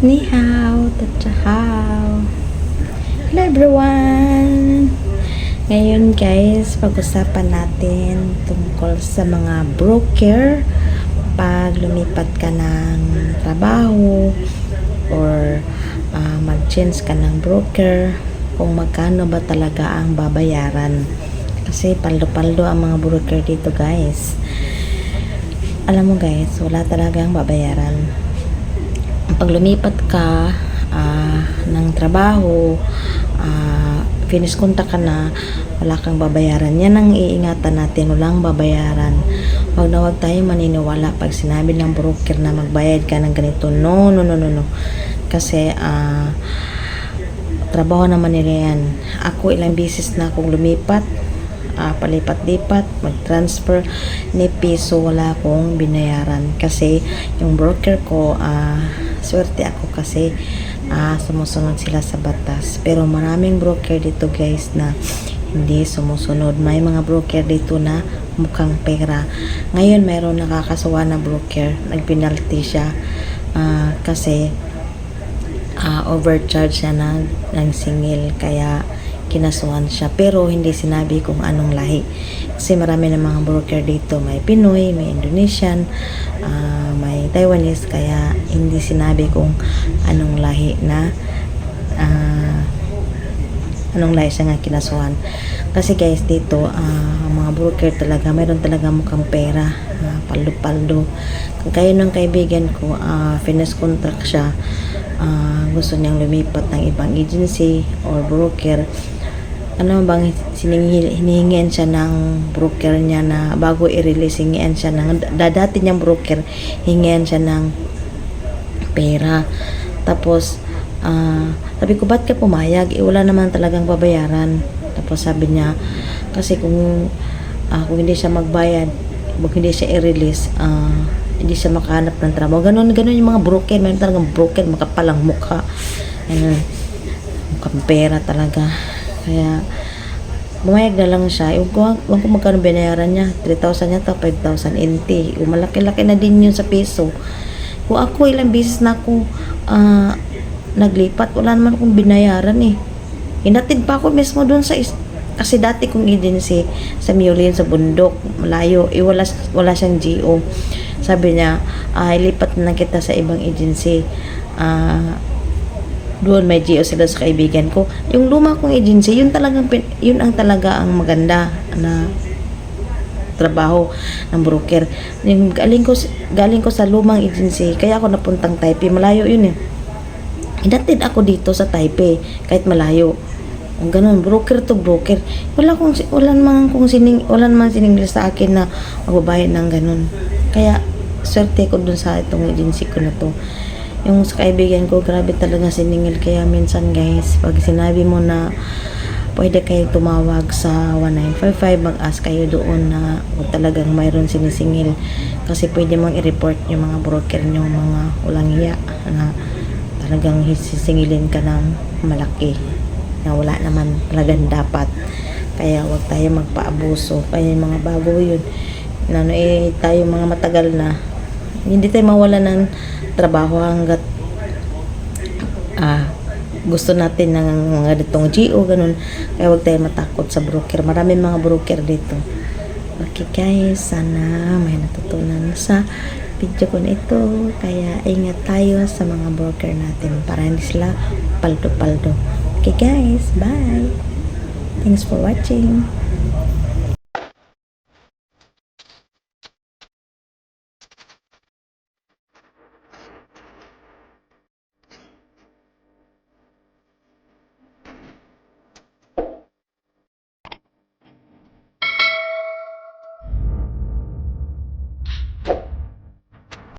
Ni hao, tatsahaw. Hello everyone! Ngayon guys, pag-usapan natin tungkol sa mga broker pag lumipat ka ng trabaho or mag-change ka ng broker, kung magkano ba talaga ang babayaran. Kasi paldo-paldo ang mga broker dito guys. Alam mo guys, wala talagang babayaran. Pag lumipat ka ng trabaho, finish contact ka na, wala kang babayaran. Yan ang iingatan natin, walang babayaran. Huwag na huwag tayo maniniwala pag sinabi ng broker na magbayad ka ng ganito. No. Kasi trabaho naman nila yan. Ako ilang beses na akong lumipat, palipat-lipat, mag-transfer ni piso, wala akong binayaran. Kasi yung broker ko, swerte ako kasi sumusunod sila sa batas. Pero maraming broker dito guys na hindi sumusunod. May mga broker dito na mukhang pera. Ngayon mayroon nakakasuwa na broker, nagpenalty siya kasi overcharge siya ng singil, kaya kinasuhan siya. Pero hindi sinabi kung anong lahi. Kasi marami na mga broker dito. May Pinoy, may Indonesian, may Taiwanese. Kaya hindi sinabi kung anong lahi na anong lahi siya nga kinasuhan. Kasi guys dito, mga broker talaga, mayroon talaga mukhang pera. Paldo-paldo. Kung kayo ng kaibigan ko, finish contract siya, gusto niyang lumipat ng ibang agency or broker, bang hinihingian siya ng broker niya na bago i-release, hingian siya ng dati niyang broker, hingian siya ng pera. Tapos sabi ko, ba't ka pumayag? Wala naman talagang babayaran. Tapos sabi niya, kasi kung hindi siya magbayad, kung hindi siya i-release, hindi siya makahanap ng trabaho. Ganon yung mga broker. Mayroon talagang broker, makapalang mukha. Mukhang pera talaga. Kaya bumayag na lang siya. Huwag ko magkano binayaran niya, 3,000 yata, 5,000 NT. Malaki-laki na din yun sa peso. Kung ako ilang beses na ako naglipat, wala naman akong binayaran eh. Hinatid pa ako mismo doon kasi dati kong agency sa Miolin, sa bundok, malayo, wala siyang GO. Sabi niya, ilipat na kita sa ibang agency. Doon may GO sila sa kaibigan ko. Yung luma kong agency, yun ang talaga ang maganda na trabaho ng broker. Yung galing ko sa lumang agency, kaya ako napuntang Taipei. Malayo yun eh. Hinatid ako dito sa Taipei kahit malayo. Ang ganun, broker to broker. Wala naman siningil sa akin na magbabayad ng ganun. Kaya swerte ko dun sa itong agency ko na to. Yung sa kaibigan ko, grabe talaga siningil. Kaya minsan guys, pag sinabi mo na pwede kayo tumawag sa 1955, mag-ask kayo doon na talagang mayroon sinisingil. Kasi pwede mong i-report yung mga broker nyo, mga walang hiya na talagang sisingilin ka ng malaki na wala naman talagang dapat. Kaya wag tayo magpaabuso. Kaya yung mga bago yun, tayo mga matagal na, hindi tayo mawala ng trabaho hanggat gusto natin ng mga ditong GO, ganun. Kaya wag tayo matakot sa broker. Maraming mga broker dito. Okay guys, sana may natutunan sa video ko na ito. Kaya ingat tayo sa mga broker natin para hindi sila paldo-paldo. Okay guys, bye! Thanks for watching.